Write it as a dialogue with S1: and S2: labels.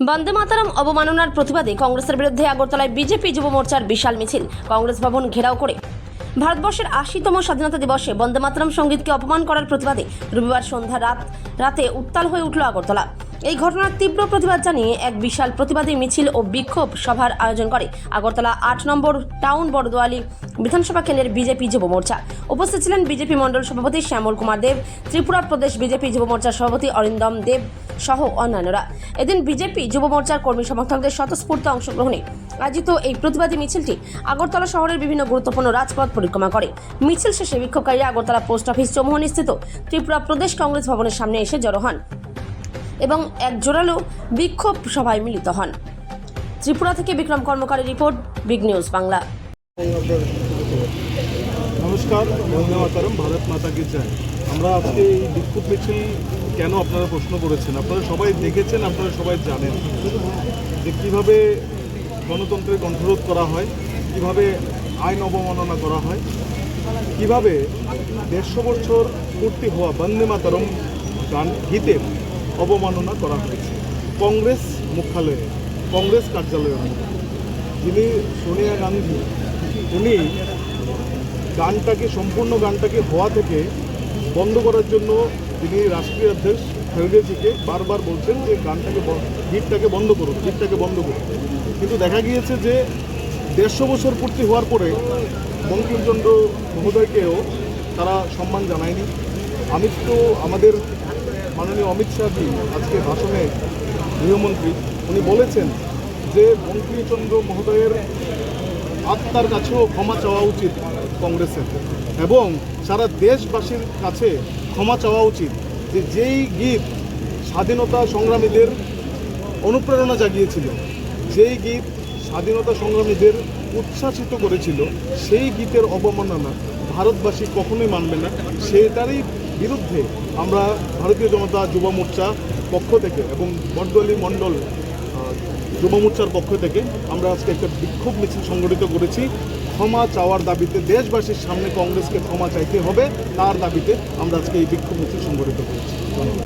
S1: বন্দে মাতরম অবমাননার প্রতিবাদে কংগ্রেসের বিরুদ্ধে আগরতলায় বিজেপি যুব মোর্চার বিশাল মিছিল। কংগ্রেস ভবন ঘেরাও করে ভারতবর্ষের ৮০তম স্বাধীনতা দিবসে বন্দে মাতরম সঙ্গীতকে অপমান করার প্রতিবাদে রবিবার সন্ধ্যা রাতে উত্তাল হয়ে উঠল আগরতলা। এই ঘটনার তীব্র প্রতিবাদ জানিয়ে এক বিশাল প্রতিবাদী মিছিল ও বিক্ষোভ সভার আয়োজন করে আগরতলা ৮ নম্বর টাউন বড়দোয়ালি বিধানসভা কেন্দ্রের বিজেপি যুব মোর্চা। উপস্থিত ছিলেন বিজেপি মণ্ডল সভাপতি শ্যামল কুমার দেব, ত্রিপুরা প্রদেশ বিজেপি যুব মোর্চার সভাপতি অরিন্দম দেব সহ অন্যান্যরা। এদিন বিজেপি যুব মোর্চার কর্মী সমর্থকদের স্বতঃস্ফূর্ত অংশগ্রহণে আয়োজিত এই প্রতিবাদী মিছিলটি আগরতলা শহরের বিভিন্ন গুরুত্বপূর্ণ রাজপথ পরিক্রমা করে। মিছিল শেষে বিক্ষোভকারীরা আগরতলা পোস্ট অফিস চৌমুহনী স্থিত ত্রিপুরা প্রদেশ কংগ্রেস ভবনের সামনে এসে জড়ো হন এবং এক জোরালো বিক্ষোভ সভায় মিলিত হন। ত্রিপুরা থেকে বিক্রম কর্মকারের রিপোর্ট, বিগ নিউজ বাংলা।
S2: নমস্কার, বন্দে মাতরম, ভারত মাতা কি জয়। আমরা আজকে এই বিক্ষোভ মিছিল কেন আপনারা প্রশ্ন করেছেন, আপনারা সবাই দেখেছেন, আপনারা সবাই জানেন যে কীভাবে গণতন্ত্রের কণ্ঠরোধ করা হয়, কিভাবে আইন অবমাননা করা হয়, কিভাবে ১৫০ বছর পূর্তি হওয়া বন্দে মাতরম গান গীতের অবমাননা করা হয়েছে কংগ্রেস মুখ্যালয়ে, কংগ্রেস কার্যালয়ের মধ্যে। যিনি সোনিয়া গান্ধী, উনি সম্পূর্ণ গানটাকে হওয়া থেকে বন্ধ করার জন্য তিনি রাষ্ট্রীয় অধ্যক্ষ খালেদাজিকে বারবার বলছেন যে গীতটাকে বন্ধ করুন। কিন্তু দেখা গিয়েছে যে ১৫০ বছর পূর্তি হওয়ার পরে বঙ্কিমচন্দ্র মহোদয়কেও তারা সম্মান জানায়নি। আমাদের মাননীয় অমিত শাহজি আজকে ভাষণে গৃহমন্ত্রী উনি বলেছেন যে বঙ্কিমচন্দ্র মহোদয়ের আত্মার কাছেও ক্ষমা চাওয়া উচিত কংগ্রেসের, এবং সারা দেশবাসীর কাছে ক্ষমা চাওয়া উচিত যে যেই গীত স্বাধীনতা সংগ্রামীদের অনুপ্রেরণা জাগিয়েছিল, যেই গীত স্বাধীনতা সংগ্রামীদের উচ্ছ্বাসিত করেছিল, সেই গীতের অবমাননা ভারতবাসী কখনোই মানবে না। সেটারই বিরুদ্ধে আমরা ভারতীয় জনতা যুব মোর্চা পক্ষ থেকে এবং বড়দোয়ালি মণ্ডল যুব মোর্চার পক্ষ থেকে আমরা আজকে একটা বিক্ষোভ মিছিল সংগঠিত করেছি। ক্ষমা চাওয়ার দাবিতে, দেশবাসীর সামনে কংগ্রেসকে ক্ষমা চাইতে হবে, তার দাবিতে আমরা আজকে এই বিক্ষোভ মিছিল সংগঠিত করেছি। ধন্যবাদ।